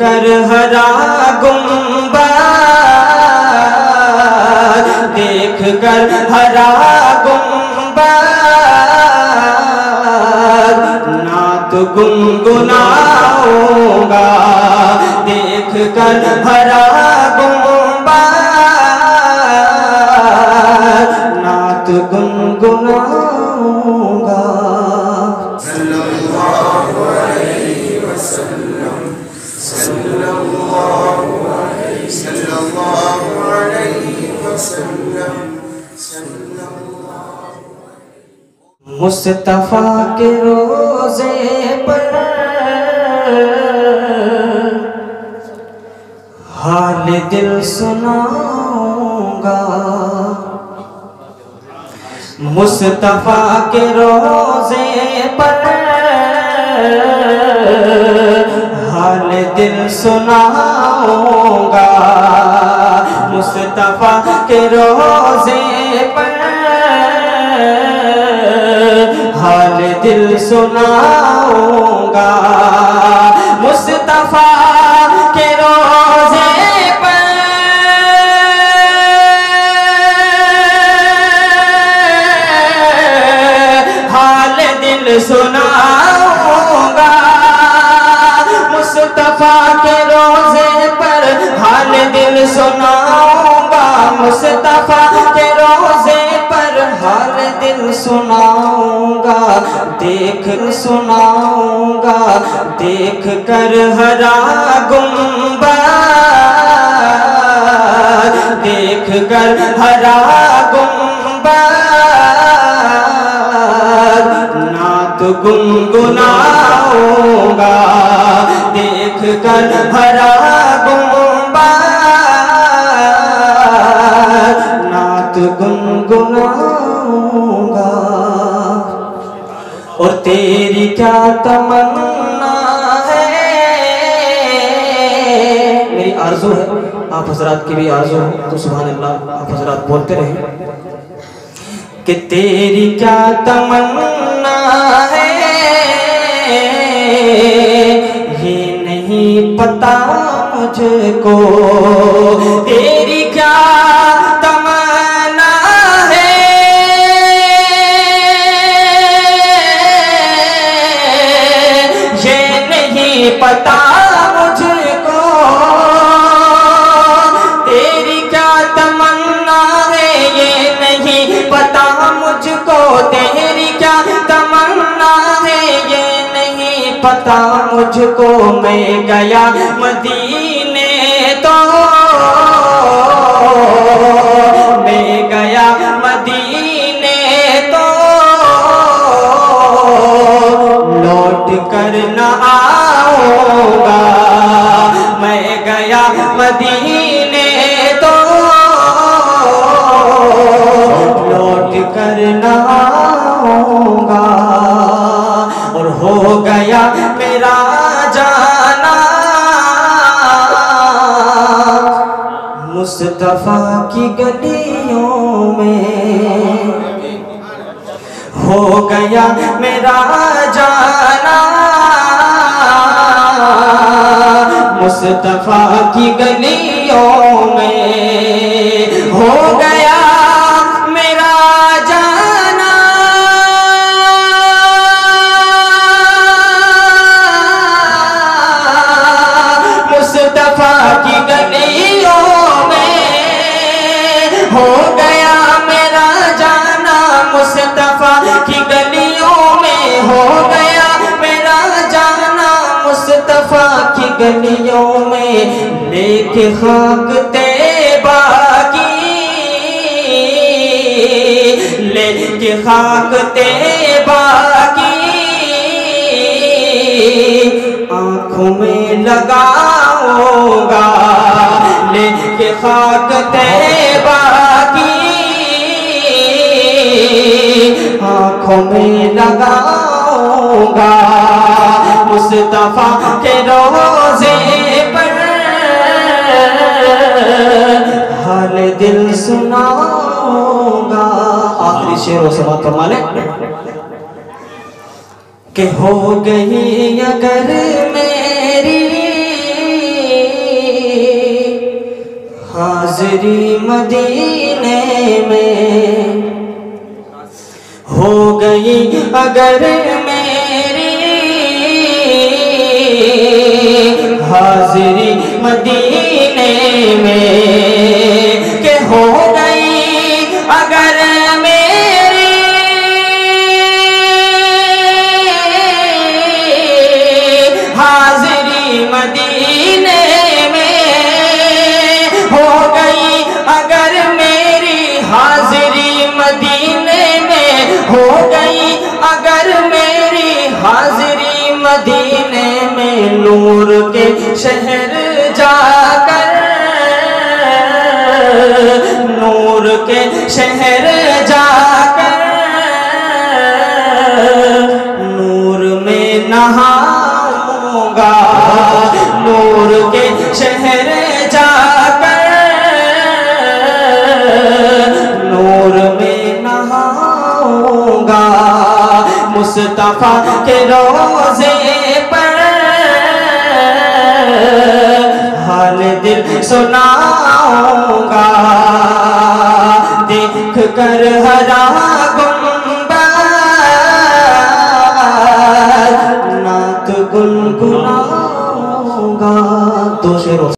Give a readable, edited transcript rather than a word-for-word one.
कर हरा गुंबद देख कर हरा गुंबद नात गुनगुनाऊंगा देख कर हरा गुंबद नात गुनगुनाऊंगा। सल्लल्लाहु अलैहि वसल्लम सल्लल्लाहु अलैहि वसल्लम। मुस्तफा के रोज़े पर हाल दिल सुनाऊंगा। मुस्तफा के रोज़े पर हाल दिल सुनाऊंगा। मुस्तफा के रोज़े पर हाल दिल सुनाऊंगा। मुस्तफा के रोज़े पर हाल दिल सुनाऊंगा। मुस्तफा के रोज़े पर हाल दिल सुनाऊंगा। मुस्तफा के रोज़े पर हाल दिल सुनाऊंगा। देख सुनाऊंगा देख कर हरा गुंबद देख कर हरा गुंबद नात गुनगुनाऊंगा देख कर हरा गुंबद नात गुनगुनाऊंगा। और तेरी क्या तमन्ना है, मेरी आरज़ू है, आप हजरात की भी आरज़ू है तो सुभान अल्लाह आप हजरात बोलते रहे कि तेरी क्या तमन्ना है ये नहीं पता मुझको। तेरी क्या तमन्ना है ये नहीं पता मुझको। तेरी क्या तमन्ना है ये नहीं पता मुझको। तेरी क्या तमन्ना है ये नहीं पता मुझको। मैं गया मदीने तो मैं गया मदीने तो लौट कर न आऊंगा। मैं गया मदीने तो लौट कर न आऊंगा। और हो गया मेरा जाना मुस्तफा की गलियों में। हो गया मेरा जाना मुस्तफा की गलियों में। हो गया मेरा जाना मुस्तफा की गलियों में। हो गया मेरा जाना मुस्तफा की गलियों में। हो गया मेरा जाना मुस्तफा की गलियों में। लेके खाक तैबा की लेके खाक तैबा की आँखों में लगाऊंगा। लेके खाक तैबा की आँखों में लगाऊंगा। मुस्तफा के रोज़े पर हाल दिल सुनाऊंगा। आखिरी शेर व समात फरमा ले कि हो गई अगर मेरी हाज़री मदीने में हो गई अगर मेरी, हाज़री मदीने में के हो गई अगर मेरी, हाज़री मदीने में हो गई अगर मेरी, हाज़री मदीने में हो गई अगर मेरी, हाज़री मदीने में नूर के शहर जाकर, नूर के शहर जाकर नूर में नहाऊंगा, नूर के शहर जाकर नूर में नहाऊंगा, मुस्तफा के रोज़े पर हाल दिल सुनाऊंगा, देख कर हरा